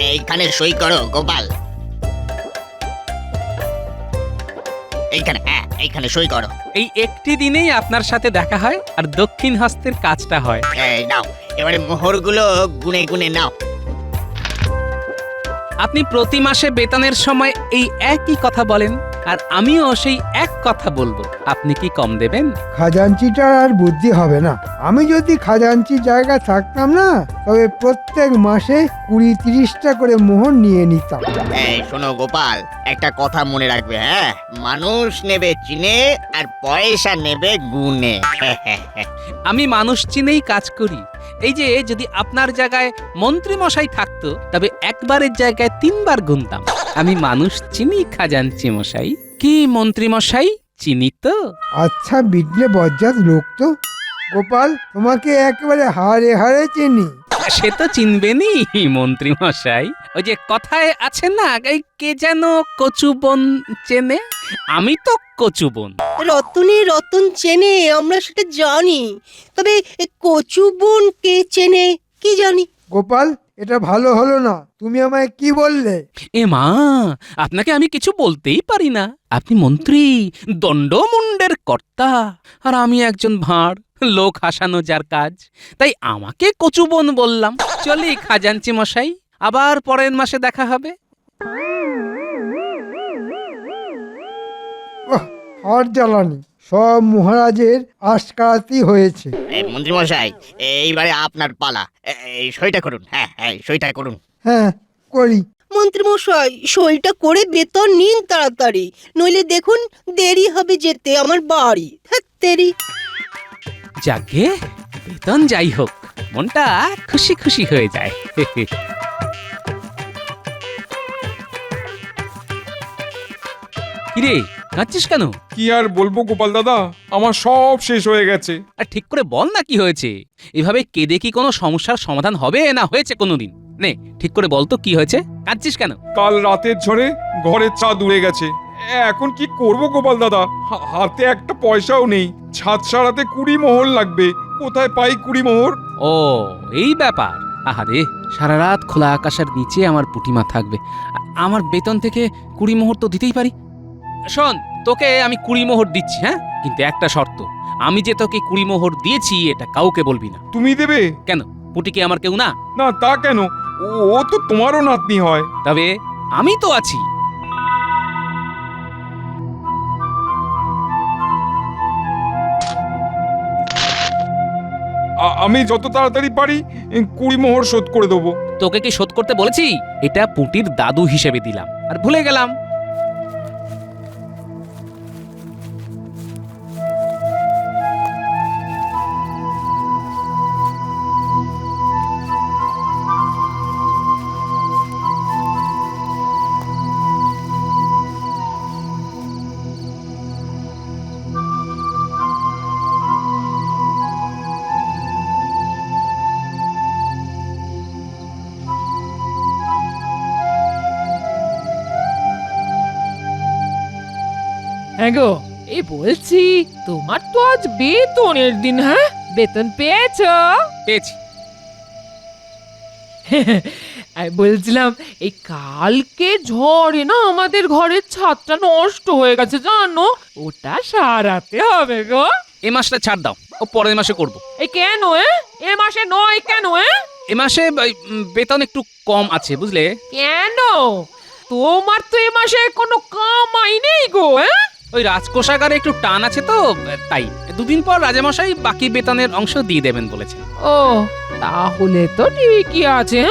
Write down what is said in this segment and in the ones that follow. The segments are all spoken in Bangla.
এইখানে সই করো গোপাল। এইখানে, হ্যাঁ এইখানে সই করো। এই একটি দিনেই আপনার সাথে দেখা হয় আর দক্ষিণ হস্তের কাজটা হয়। এই নাও, এবারে মোহরগুলো গুনে গুনে নাও। আপনি প্রতি মাসে বেতনের সময় এই একই কথা বলেন, আর আমিও সেই এক কথা বলবো। আপনি কি কম দেবেন? খাজাঞ্চিটার আর বুদ্ধি হবে না। আমি যদি খাজাঞ্চির জায়গায় থাকতাম না, তবে প্রত্যেক মাসে 20-30টা করে মোহর নিয়ে নিতাম। এই শোনো গোপাল, একটা কথা মনে রাখবে, হ্যাঁ? মানুষ নেবে চিনে আর পয়সা নেবে গুনে। আমি মানুষ চিনেই কাজ করি। এই যে যদি আপনার জায়গায় মন্ত্রী মশাই থাকতো, তবে একবারের জায়গায় 3বার গুনতাম। আমি মানুষ চিনি খাজাঞ্চি মশাই। কি মন্ত্রী মশাই, চিনি তো? আচ্ছা বিটলে বজ্জাত লোক তো। গোপাল, তোমাকে একেবারে হাড়ে হাড়ে চিনি। সে তো চিনবেনই মন্ত্রী মশাই। ওই যে কথায় আছে না, এই কে যেন কচুবন চেনে, আমি তো কচুবন। রতনে রতন চেনে, আমরা সেটা জানি, তবে কচু বোন কে চেনে কি জানি। গোপাল, এটা ভালো হলো না। তুমি আমায় কি বললে? এ মা, আপনাকে আমি কিছু বলতেই পারি না। আপনি মন্ত্রী, দণ্ডমুণ্ডের কর্তা, আর আমি একজন ভাঁড়, লোক হাসানো যার কাজ। তাই আমাকে কচুবন বললাম। চলি খাজাঞ্চি মশাই, আবার পরের মাসে দেখা হবে। আর জ্বালানি, সব মহারাজের আশকারাতি হয়েছে। এই মন্ত্রী মশাই, এইবারে আপনার পালা। এই সইটা করুন, হ্যাঁ হ্যাঁ সইটা করুন। হ্যাঁ, করি। মন্ত্রী মশাই, সইটা করে বেতন নিন তাড়াতাড়ি, নইলে দেখুন দেরি হবে যেতে আমার বাড়ি। দেরি। যাকে বেতন যাই হোক, মনটা খুশি খুশি হয়ে যায়। কিরে, কাঁদছিস কেন? কি আর বলবো গোপাল দাদা, আমার সব শেষ হয়ে গেছে। আর ঠিক করে বল না কি হয়েছে। এভাবে কেঁদে কি কোনো সমস্যার সমাধান হবে না হয়েছে কোনোদিন? নে ঠিক করে বল তো কি হয়েছে, কাঁদছিস কেন? কাল রাতের ঝড়ে ঘরের ছাদ উড়ে গেছে। এখন কি করব গোপাল দাদা, হাতে একটা পয়সাও নেই। ছাদ সারাতে 20 মোহর লাগবে, কোথায় পাই 20 মোহর? ও এই ব্যাপার। আহারে, সারা রাত খোলা আকাশের নিচে আমার পুটিমা থাকবে। আমার বেতন থেকে 20 মোহর তো দিতেই পারি। শোন, তোকে আমি 20 মোহর দিচ্ছি, হ্যাঁ, কিন্তু একটা শর্ত। আমি যে তোকে 20 মোহর দিয়েছি এটা কাউকে বলবি না। তুমি দেবে? কেন, পুটি কি আমার কেউ না? না তা কেন, ও তো তোমারও নাতনি হয়। তবে আমি তো আছি। আমি যত তাড়াতাড়ি পারি 20 মোহর শোধ করে দেবো। তোকে কি শোধ করতে বলেছি? এটা পুটির দাদু হিসেবে দিলাম, আর ভুলে গেলাম। হ্যাঁ গো, এই বলছি, তোমার তো আজ বেতনের দিন, হ্যাঁ? বেতন পেয়েছো? পেয়েছি। আমি বলছিলাম, এই কালকে ঝড়ে না আমাদের ঘরের ছাদটা নষ্ট হয়ে গেছে জানো, ওটা সারাতে হবে গো। এ মাসটা ছাড় দাও, ও পরের মাসে করব। এই কেন এ মাসে নয় কেন? এ মাসে বেতন একটু কম আছে বুঝলে। কেন? তোমার তো এ মাসে কোনো কামাই নেই গো। ওই রাজকোষাগারে একটু টান আছে তো, তাই 2 দিন পর রাজামশাই বাকি বেতনের অংশ দিয়ে দেবেন বলেছেন। ও, তাহলে তো ঠিকই আছে।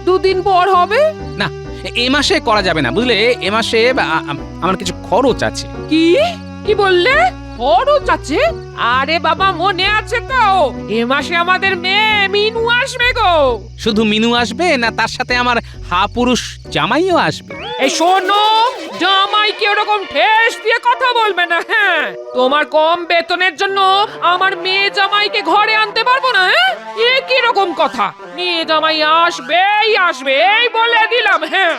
2 দিন পর হবে। না, এ মাসে করা যাবে না বুঝলে। এ মাসে আমার কিছু খরচ আছে। কি কি বললে? খরচ আছে? আরে বাবা, মনে আছে তো, এ মাসে আমাদের মেয়ে মিনু আসবে গো। শুধু মিনু আসবে না, তার সাথে আমার পুরুষ জামাইও আসবে। এই শোনো, জামাইকে ওরকম ঠেস দিয়ে কথা বলবে না, হ্যাঁ? তোমার কম বেতনের জন্য আমার মেয়ে জামাইকে ঘরে আনতে পারবো না, হ্যাঁ? এ কি রকম কথা? মেয়ে জামাই আসবেই আসবে, এই বলে দিলাম, হ্যাঁ।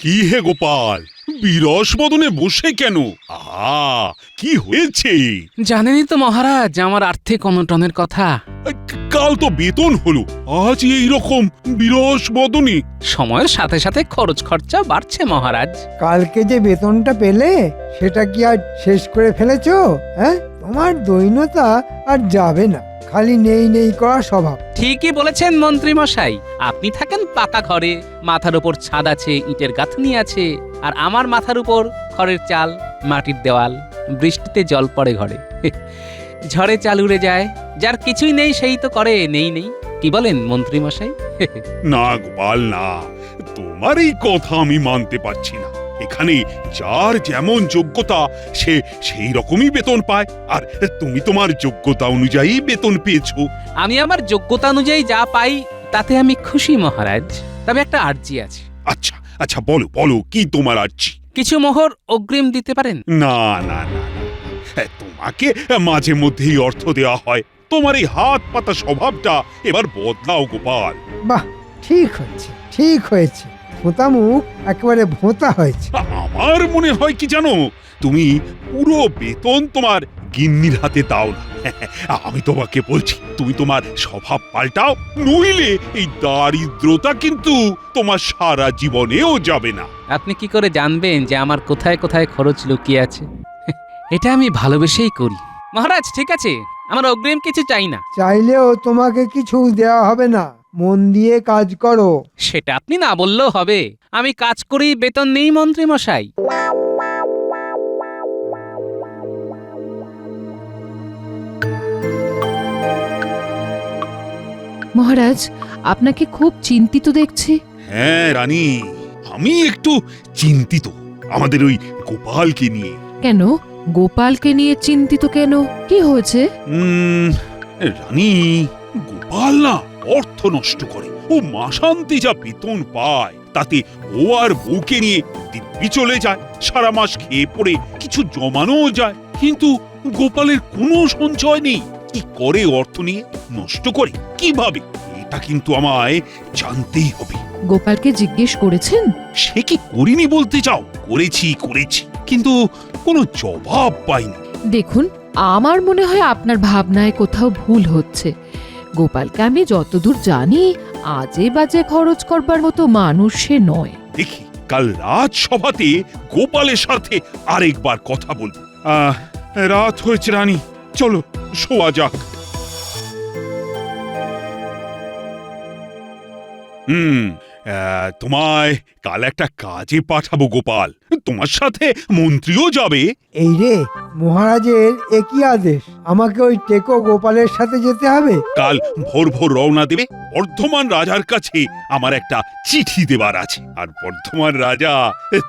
কি হে গোপাল, বিরস বদনে বসে কেন? আহা, কি হয়েছে? জানেনই তো মহারাজ আমার আর্থিক অনটনের কথা। কাল তো বেতন হলো, আজ এই রকম বিরস বদনে। সময়ের সাথে সাথে খরচ খরচা বাড়ছে মহারাজ। কালকে যে বেতনটা পেলে সেটা কি আর শেষ করে ফেলেছো? হ্যাঁ, তোমার দৈন্যতা আর যাবে না, খালি নেই নেই করা স্বভাব। ঠিকই বলেছেন মন্ত্রী মশাই, আপনি থাকেন পাকা ঘরে, মাথার উপর ছাদ আছে, ইটের গাঁথনি আছে, আর আমার মাথার উপর খড়ের চাল, মাটির দেওয়াল, বৃষ্টিতে জল পড়ে ঘরে, ঝড়ে চাল উড়ে যায়, যার কিছুই নেই সেই তো করে নেই নেই। কি বলেন মন্ত্রী মশাই? না গোপাল না, তোমার এই কথা আমি মানতে পারছি না। এখানে যার যেমন যোগ্যতা সে সেই রকমই বেতন পায়, আর তুমি তোমার যোগ্যতা অনুযায়ী বেতন পেয়েছো। আমি আমার যোগ্যতা অনুযায়ী যা পাই তাতে আমি খুশি মহারাজ, তবে একটা আর্জি আছে। আচ্ছা আচ্ছা, বলো বলো, কি তোমার আর্জি? কিছু মোহর অগ্রিম দিতে পারেন? না না না না, তোমাকে মাঝে মধ্যেই অর্থ দেওয়া হয়, তোমার এই হাত পাতা স্বভাবটা এবার বদলাও গোপাল। বাহ, ঠিক হয়েছে ঠিক হয়েছে, ভোঁতা মুখ একেবারে ভোঁতা হয়েছে। আমার মনে হয় কি জানো, তুমি পুরো বেতন তোমার গিন্নির হাতে দাও না। আমি তোমাকে বলছি, তুমি তোমার স্বভাব পাল্টাও, নইলে এই দারিদ্রতা কিন্তু তোমার সারা জীবনেও যাবে না। আপনি কি করে জানবেন যে আমার কোথায় কোথায় খরচ লুকিয়ে আছে? এটা আমি ভালোবেসেই করি মহারাজ। ঠিক আছে, আমার অগ্রিম কিছু চাই না। চাইলেও তোমাকে কিছু দেওয়া হবে না, মন দিয়ে কাজ করো। সেটা আপনি না বললেও হবে, আমি কাজ করি, বেতন নেই মন্ত্রী মশাই। মহারাজ, আপনাকে খুব চিন্তিত দেখছি। হ্যাঁ রানী, আমি একটু চিন্তিত আমাদের ওই গোপালকে নিয়ে। কেন গোপালকে নিয়ে চিন্তিত কেন? কি হয়েছে? রানী, গোপাল না অর্থ নষ্ট করে, ও মাসান্তে যা বেতন পায় তাতে ও আর বউকে নিয়ে দিব্যি চলে যায়, সারা মাস খেয়ে পড়ে কিছু জমানোও যায়, কিন্তু গোপালের কোনো সঞ্চয় নেই। কি করে অর্থ নিয়ে নষ্ট করে, কিভাবে, এটা কিন্তু আমায় জানতেই হবে। গোপালকে জিজ্ঞেস করেছেন? সে কি করিনি বলতে চাও? করেছি করেছি, কিন্তু কোনো জবাব পাইনি। দেখুন, আমার মনে হয় আপনার ভাবনায় কোথাও ভুল হচ্ছে। গোপালকে আমি যতদূর জানি আজে বাজে খরচ করবার মতো মানুষ সে নয়। দেখি কাল রাজসভাতে গোপালের সাথে আরেকবার কথা বলবো। রাত হয়েছে রানী, চলো শোয়া যাক। তোমায় কাল একটা কাজে পাঠাবো গোপাল, তোমার সাথে মন্ত্রীও যাবে। এই রে, মহারাজের একই আদেশ, আমাকে ওই টেকো গোপালের সাথে যেতে হবে? কাল ভোর ভোর রওনা দেবে। বর্ধমান রাজার কাছে আমার একটা চিঠি দেবার আছে, আর বর্ধমান রাজা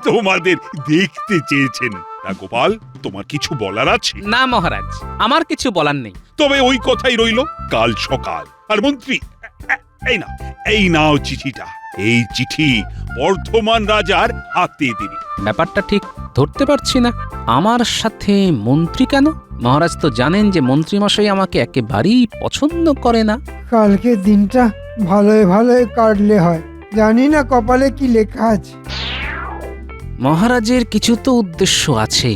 তোমাদের দেখতে চেয়েছেন। না গোপাল, তোমার কিছু বলার আছে? না মহারাজ, আমার কিছু বলার নেই। তবে ওই কথাই রইল, কাল সকাল। আর মন্ত্রী, এই নাও চিঠিটা, এই চিঠি বর্ধমান রাজার হাতে দেবে। ব্যাপারটা ঠিক ধরতে পারছি না, আমার সাথে মন্ত্রী কেন? মহারাজ তো জানেন যে মন্ত্রী মশাই আমাকে একেবারেই পছন্দ করে না। কালকে দিনটা ভালোই ভালোই কাটলে হয়, জানি না কপালে কি লেখা আছে। মহারাজের কিছু তো উদ্দেশ্য আছে,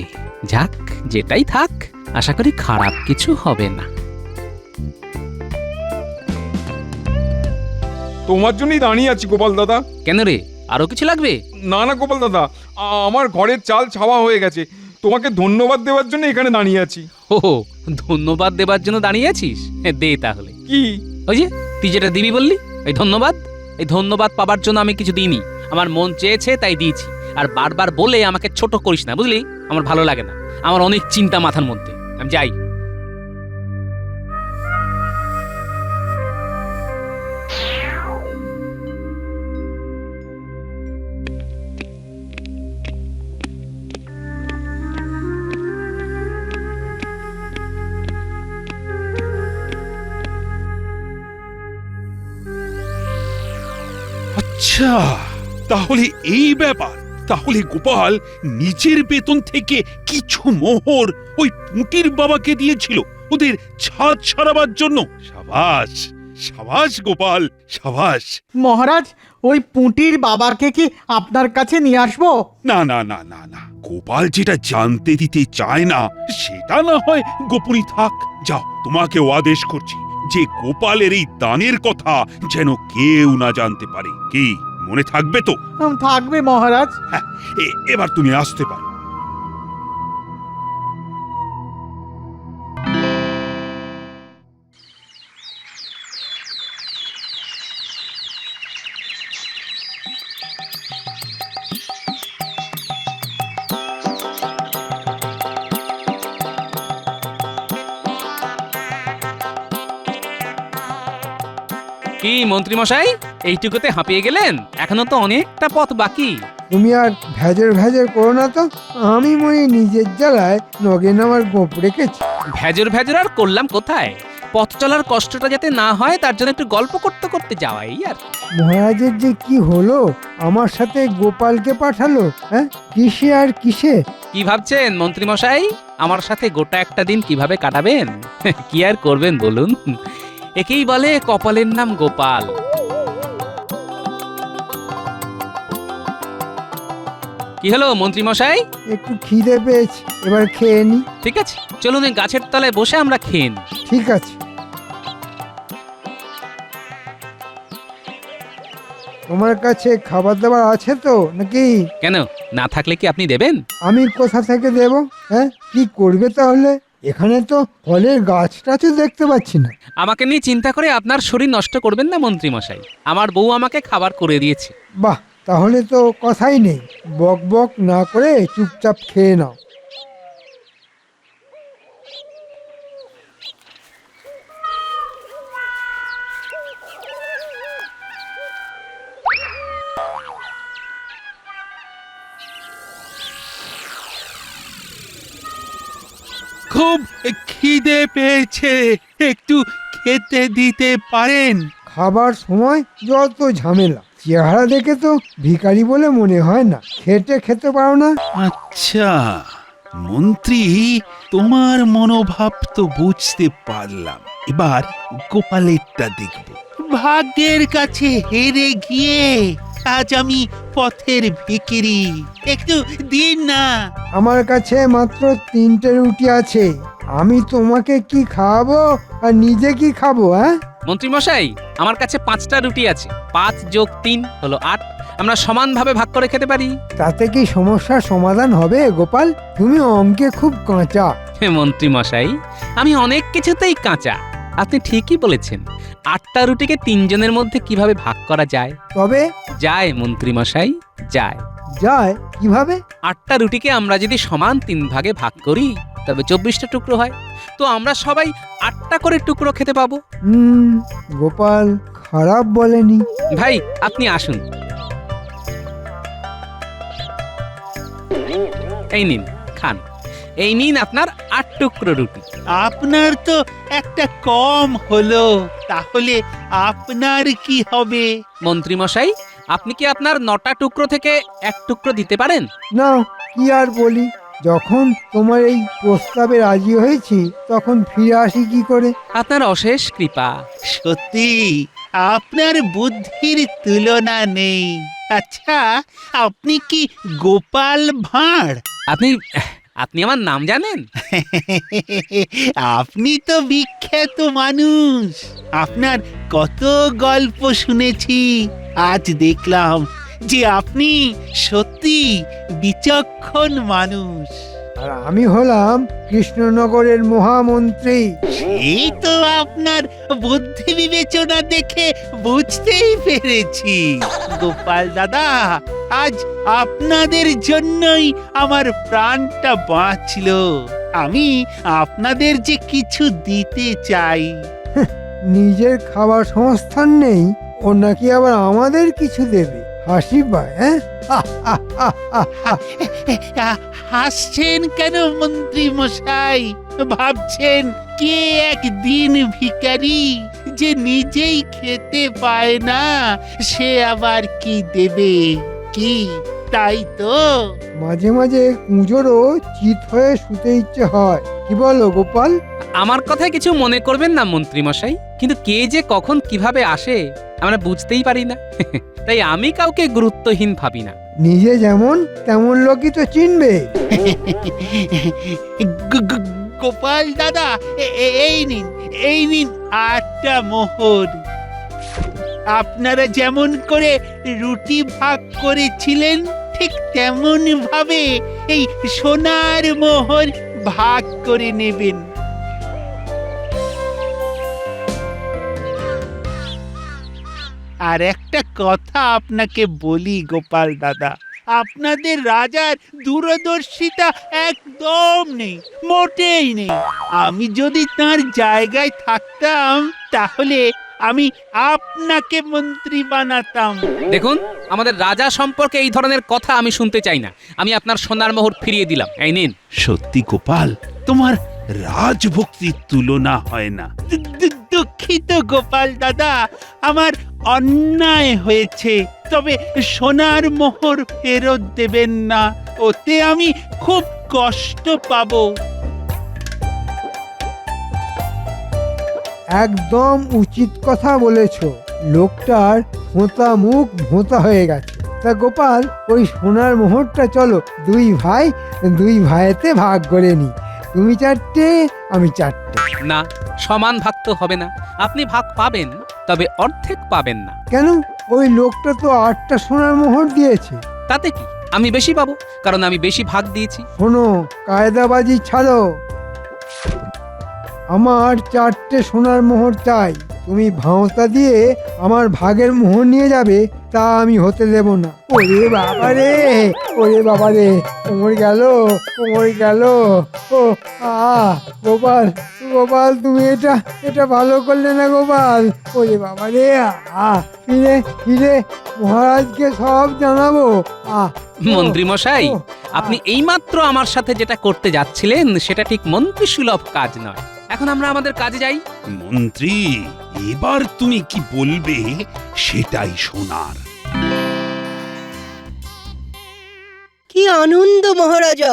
যাক যেটাই থাক, আশা করি খারাপ কিছু হবে না। তোমার জন্যই দাঁড়িয়ে আছি গোপাল দাদা। কেন রে, আরো কিছু লাগবে? না না গোপাল দাদা, আমার ঘরের চাল ছাওয়া হয়ে গেছে, তোমাকে ধন্যবাদ দেওয়ার জন্য এখানে দাঁড়িয়ে আছি। ও, ধন্যবাদ দেবার জন্য দাঁড়িয়ে আছিস? দে তাহলে। কি? ওই যে তুই যেটা দিবি বললি, এই ধন্যবাদ। এই ধন্যবাদ পাবার জন্য আমি কিছু দিইনি, আমার মন চেয়েছে তাই দিয়েছি। আর বারবার বলে আমাকে ছোট করিস না, বুঝলি? আমার ভালো লাগে না, আমার অনেক চিন্তা মাথার মধ্যে। আমি যাই। আচ্ছা, তাহলে এই ব্যাপার। তাহলে গোপাল নিজের বেতন থেকে কিছু মোহর ওই পুঁটির বাবাকে দিয়েছিল ওদের ছাদ সারাবার জন্য। সাবাস, সাবাস গোপাল, সাবাস। মহারাজ, ওই পুঁটির বাবাকে কি আপনার কাছে নিয়ে আসবো? না না না না না, গোপাল যেটা জানতে দিতে চায় না সেটা না হয় গোপনই থাক। যাও, তোমাকেও আদেশ করছি যে গোপালের এই দানের কথা যেন কেউ না জানতে পারে। কি মনে থাকবে তো? থাকবে মহারাজ। হ্যাঁ, এবার তুমি আসতে পারো। কি মন্ত্রী মশাই, এইটুকুতে হাঁপিয়ে গেলেন? এখনো তো অনেকটা পথ বাকি। তুমি আর ভেজর ভেজর করো না তো। আমি মনে নিজের জ্বালায় নগেন আমার গোপ রেখেছি। ভেজর ভেজর আর করলাম কোথায়? পথ চলার কষ্টটা যাতে না হয় তার জন্য একটু গল্প করতে করতে যাওয়াই আর কি। মহারাজের যে কি হলো, আমার সাথে গোপালকে পাঠালো, হ্যাঁ কিসে আর কিসে? কি ভাবছেন মন্ত্রী মশাই, আমার সাথে গোটা একটা দিন কিভাবে কাটাবেন? কি আর করবেন বলুন, একেই বলে কপালের নাম গোপাল। কি হলো মন্ত্রী মশাই? একটু খিদে পেয়েছি, এবার খেয়ে নি। ঠিক আছে, চলুন এই গাছের তলায় বসে আমরা খেয়ে নিই। ঠিক আছে। তোমার কাছে খাবার দাবার আছে তো নাকি? কেন, না থাকলে কি আপনি দেবেন? আমি কোথা থেকে দেব? হ্যাঁ, কি করবে তাহলে? এখানে তো ফলের গাছটা তো দেখতে পাচ্ছি না। আমাকে নিয়ে চিন্তা করে আপনার শরীর নষ্ট করবেন না মন্ত্রী মশাই, আমার বউ আমাকে খাবার করে দিয়েছে। বাহ, তাহলে তো কথাই নেই। বক বক না করে চুপচাপ খেয়ে নাও। খুব খিদে পেয়েছে, একটু খেতে দিতে পারেন? খাবার সময় যত ঝামেলা, চেহারা দেখে তো ভিখারি বলে মনে হয় না। খেতে পারো না? আচ্ছা মন্ত্রী, তোমার মনোভাব তো বুঝতে পারলাম। এবার গোপালেরটা দেখব। ভাগ্যের কাছে হেরে গিয়ে আজ আমি পথের ভিখিরি, একটু দিন না। আমার কাছে মাত্র 3টে রুটি আছে। আমি তোমাকে কি খাওয়াবো আর নিজে কি খাবো? হ্যাঁ মন্ত্রী মশাই, আমার কাছে 5টা রুটি আছে। 5 যোগ 3 হলো 8। আমরা সমানভাবে ভাগ করে খেতে পারি। তাতে কি সমস্যার সমাধান হবে গোপাল? তুমি অঙ্কে খুব কাঁচা। মন্ত্রী মশাই, আমি অনেক কিছুতেই কাঁচা। আপনি ঠিকই বলেছেন। 8টা রুটিকে 3 জনের মধ্যে কিভাবে ভাগ করা যায়? তবে যায় মন্ত্রী মশাই, যায়। যায় কিভাবে? 8টা রুটিকে আমরা যদি সমান 3 ভাগে ভাগ করি তবে 24টা টুকরো হয়। তো আমরা সবাই 8টা করে টুকরো খেতে পাবো। গোপাল খারাপ বলেনি। ভাই আপনি আসুন, এই নিন খান। এই নিন আপনার 8 টুকরো রুটি। আপনার তো একটা কম হলো, তাহলে আপনার কি হবে? মন্ত্রী মশাই, আপনি কি আপনার 9টা টুকরো থেকে 1 টুকরো দিতে পারেন? না, কি আর বলি, যখন তোমার এই প্রস্তাবে রাজি হয়েছি তখন ফিরে আসি কি করে? আপনার অশেষ কৃপা। সত্যি আপনার বুদ্ধির তুলনা নেই। আচ্ছা, আপনি কি গোপাল ভাঁড়? আপনি আমার নাম জানেন? আপনি তো বিখ্যাত মানুষ, আপনার কত গল্প শুনেছি। আজ দেখলাম যে আপনি সত্যি বিচক্ষণ মানুষ। আর আমি হলাম কৃষ্ণনগরের মহামন্ত্রী। এই তো আপনার বুদ্ধি বিবেচনা দেখে বুঝতেই পেরেছি। গোপাল দাদা, আজ আপনাদের জন্যই আমার প্রাণটা বাঁচলো। আমি আপনাদের যে কিছু দিতে চাই। নিজের খাবার সংস্থান নেই, ও নাকি আবার আমাদের কিছু দেবে? হাসি পায়। হ্যাঁ, হাসছেন কেন মন্ত্রী মশাই? ভাবছেন কে একদিন ভিখারি যে নিজেই খেতে পায় না, সে আবার কি দেবে? কি তাই তো? মাঝে মাঝে কুঁজোরও চিত হয়ে শুতে ইচ্ছে হয়। কি বলো গোপাল? আমার কথায় কিছু মনে করবেন না মন্ত্রী মশাই। কিন্তু কে যে কখন কিভাবে আসে আমরা বুঝতেই পারি না। তাই আমি কাউকে গুরুত্বহীন ভাবি না। নিজে যেমন তেমন লোকই তো চিনবে। গোপাল দাদা, এই নিন 8টা মোহর। আপনারা যেমন করে রুটি ভাগ করেছিলেন ঠিক তেমন ভাবে এই সোনার মোহর ভাগ করে নেবেন। আর একটা কথা আপনাকে বলি গোপাল দাদা, আপনাদের রাজার দূরদর্শিতা একদম নেই, মোটেই নেই। আমি যদি তার জায়গায় থাকতাম তাহলে আমি আপনাকে মন্ত্রী বানাতাম। দেখুন, আমাদের রাজা সম্পর্কে এই ধরনের কথা আমি শুনতে চাই না। আমি আপনার সোনার মোহর ফিরিয়ে দিলাম, এই নিন। সত্যি গোপাল, তোমার রাজভক্তির তুলনা হয় না। দুঃখিত গোপাল দাদা, আমার অন্যায় হয়েছে। তবে সোনার মোহর ফেরত দেবেন না, ওতে আমি খুব কষ্ট পাবো। একদম উচিত কথা বলেছ। লোকটার ভোঁতা মুখ ভোঁতা হয়ে গেছে। তা গোপাল, ওই সোনার মোহরটা চলো দুই ভাইতে ভাগ করে নি। তুমি 4টে, আমি 4টে। না, সমান ভাগ তো হবে না। আপনি ভাগ পাবেন, তবে অর্ধেক পাবেন না। কেন? ওই লোকটা তো 8টা সোনার মোহর দিয়েছে। তাতে কি, আমি বেশি পাবো, কারণ আমি বেশি ভাগ দিয়েছি। শোনো, কায়দাবাজি ছাড়ো। আমার 4টে সোনার মোহর চাই। তুমি ভাঁওতা দিয়ে আমার ভাগের মোহর নিয়ে যাবে, তা আমি হতে দেব না। ওরে বাবা রে, ওরে বাবা রে, কোমর গেল। ও গোপাল, তুমি এটা ভালো করলে না গোপাল। ওরে বাবা রে, ফিরে মহারাজকে সব জানাবো। মন্ত্রী মশাই, আপনি এইমাত্র আমার সাথে যেটা করতে যাচ্ছিলেন সেটা ঠিক মন্ত্রী সুলভ কাজ নয়। এখন আমরা আমাদের কাজে যাই। মন্ত্রী, এবার তুমি কি বলবে সেটাই শোনার। কি আনন্দ মহারাজা,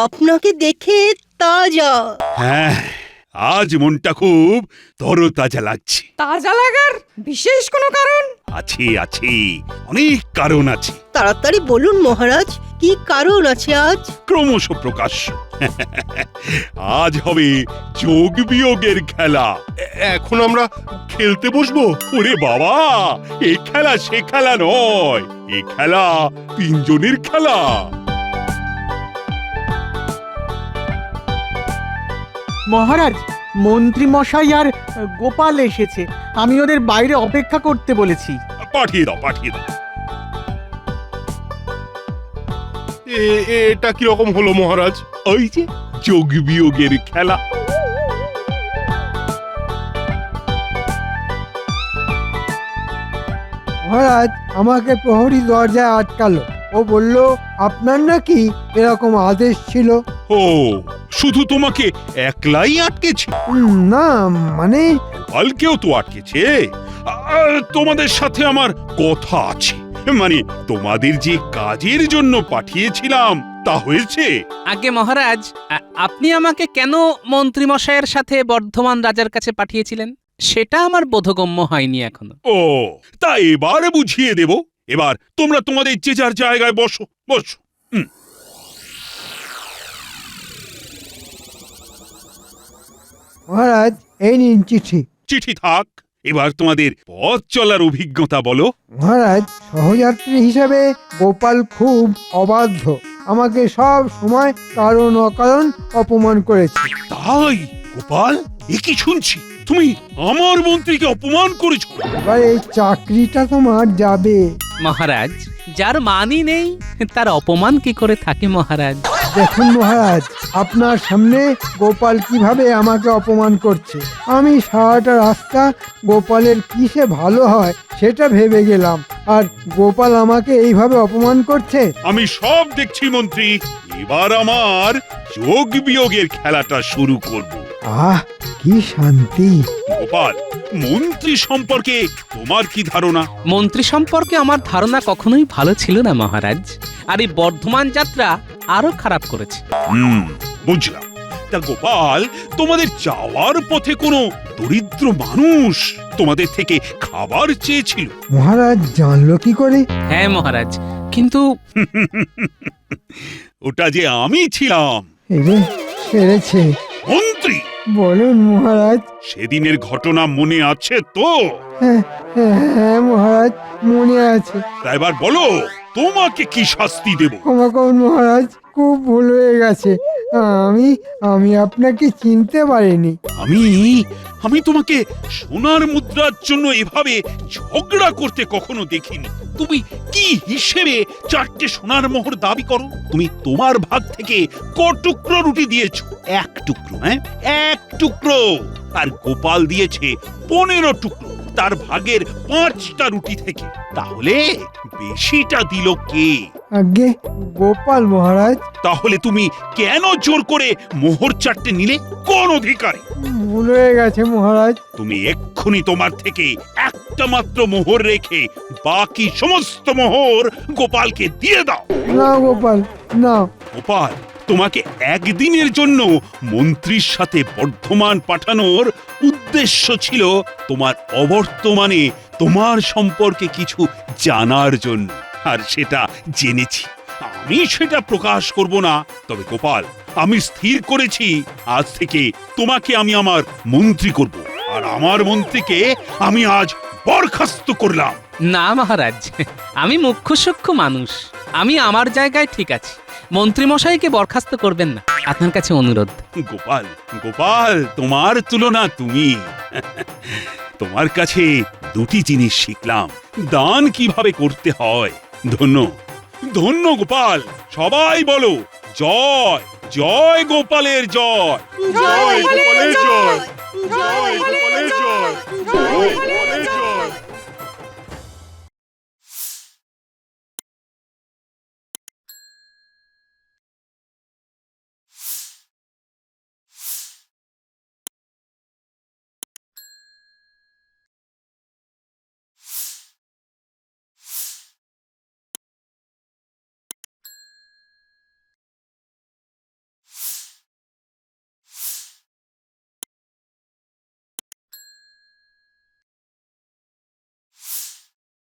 আপনাকে দেখে তাজা। হ্যাঁ, আজ মনটা খুব তরতাজা লাগছে। তাজা লাগার বিশেষ কোনো কারণ? আছে, অনেক কারণ আছে। তাড়াতাড়ি বলুন মহারাজ, কি কারণ আছে আজ? ক্রমশ প্রকাশ্য। আজ হবে যোগ বিয়োগের খেলা। এখন আমরা খেলতে বসবো? ওরে বাবা, এ খেলা সে খেলা নয়, এ খেলা 3 জনের খেলা। মহারাজ, মন্ত্রী মশাই আর গোপাল এসেছে। আমি ওদের বাইরে অপেক্ষা করতে বলেছি। পাঠিয়ে দাও। এটা কি রকম হলো মহারাজ? ওই যে যোগ বিয়োগের খেলা। মহারাজ আমাকে প্রহরী দরজায় আটকালো। ও বলল আপনার নাকি এরকম আদেশ ছিল। ও, শুধু তোমাকে একলাই আটকেছে? না, মানে কালকেও তো আটকেছে। তোমাদের সাথে আমার কথা আছে। মানে তোমাদের যে কাজের জন্য পাঠিয়েছিলাম তা হয়েছে? আগে মহারাজ, আপনি আমাকে কেন মন্ত্রী মশাইয়ের সাথে বর্ধমান রাজার কাছে পাঠিয়েছিলেন সেটা আমার বোধগম্য হয়নি এখনো। ও, তা এবার বুঝিয়ে দেব। এবার তোমরা তোমাদের যে যার জায়গায় বসো। মহারাজ, এই নিন চিঠি। চিঠি থাক, এবার তোমাদের পথ চলার অভিজ্ঞতা বলো। মহারাজ, সহযাত্রী হিসাবে গোপাল খুব অবাধ্য। আমাকে সব সময় কারণ অকারণ অপমান করেছে। তাই? গোপাল, এ কি শুনছি? তুমি আমার মন্ত্রীকে অপমান করেছো? এবার এই চাকরিটা তোমার যাবে। মহারাজ, যার মানই নেই তার অপমান কি করে থাকে মহারাজ? দেখুন মহারাজ, আপনার সামনে গোপাল কিভাবে আমাকে অপমান করছে। আমি সারাটা রাস্তা গোপালের কিসে ভালো হয় সেটা ভেবে গেলাম, আর গোপাল আমাকে এইভাবে অপমান করছে। আমি সব দেখছি মন্ত্রী। এবার আমার যোগ বিয়োগের খেলাটা শুরু করব। আহ, কি শান্তি। গোপাল, মন্ত্রী সম্পর্কে তোমার কি ধারণা? মন্ত্রী সম্পর্কে আমার ধারণা কখনোই ভালো ছিল না মহারাজ, আর এই বর্ধমান যাত্রা আরো খারাপ করেছে। বুঝলাম। তা গোপাল, তোমাদের যাওয়ার পথে কোনো দরিদ্র মানুষ তোমাদের থেকে খাবার চেয়েছিল? মহারাজ জানলো কি করে? হ্যাঁ মহারাজ, কিন্তু ওটা যে আমি ছিলাম। এরে সেরেছে। মন্ত্রী, বলুন মহারাজ। সেদিনের ঘটনা মনে আছে তো? হ্যাঁ হ্যাঁ মহারাজ, মনে আছে। তা এবার বলো, তোমাকে কি শাস্তি দেব? ক্ষমা করুন মহারাজ, খুব ভুল হয়ে গেছে। আমি আমি আপনাকে চিনতে পারিনি। আমি তোমাকে সোনার মুদ্রার জন্য এভাবে ঝগড়া করতে কখনো দেখিনি। তুমি কি হিসেবে 4টে সোনার মোহর দাবি করো? তুমি তোমার ভাগ থেকে ক টুকরো রুটি দিয়েছো? 1 টুকরো। হ্যাঁ, 1 টুকরো। আর গোপাল দিয়েছে 15 টুকরো তার ভাগের 5টা রুটি থেকে। তাহলে বেশিটা দিল কে? আগে গোপাল মহারাজ। তাহলে তুমি কেন জোর করে মোহর 4টে নিলে? কোন অধিকারে? ভুল হয়ে গেছে মহারাজ। তুমি এক্ষুনি তোমার থেকে একটা মাত্র মোহর রেখে বাকি সমস্ত মোহর গোপালকে দিয়ে দাও। না গোপাল, না। গোপাল, তোমাকে একদিনের জন্য মন্ত্রীর সাথে বর্ধমান পাঠানোর উদ্দেশ্য ছিল তোমার অবর্তমানে তোমার সম্পর্কে কিছু জানার জন্য, আর সেটা জেনেছি। আমি সেটা প্রকাশ করব না। তবে গোপাল, আমি স্থির করেছি আজ থেকে তোমাকে আমি আমার মন্ত্রী করব, আর আমার মন্ত্রীকে আমি আজ বরখাস্ত করলাম। না মহারাজ, আমি মুখ্য সূক্ষ্ম মানুষ, আমি আমার জায়গায় ঠিক আছি। মন্ত্রী মশাইকে বরখাস্ত করবেন না, আপনার কাছে অনুরোধ। গোপাল, গোপাল, তোমার তুলনা তুমি। তোমার কাছে 2টি জিনিস শিখলাম, দান কিভাবে করতে হয়। ধন্য, ধন্য গোপাল। সবাই বলো জয়, জয় গোপালের জয়, জয় গোপালের জয়, জয় গোপালের জয়, জয় গোপালের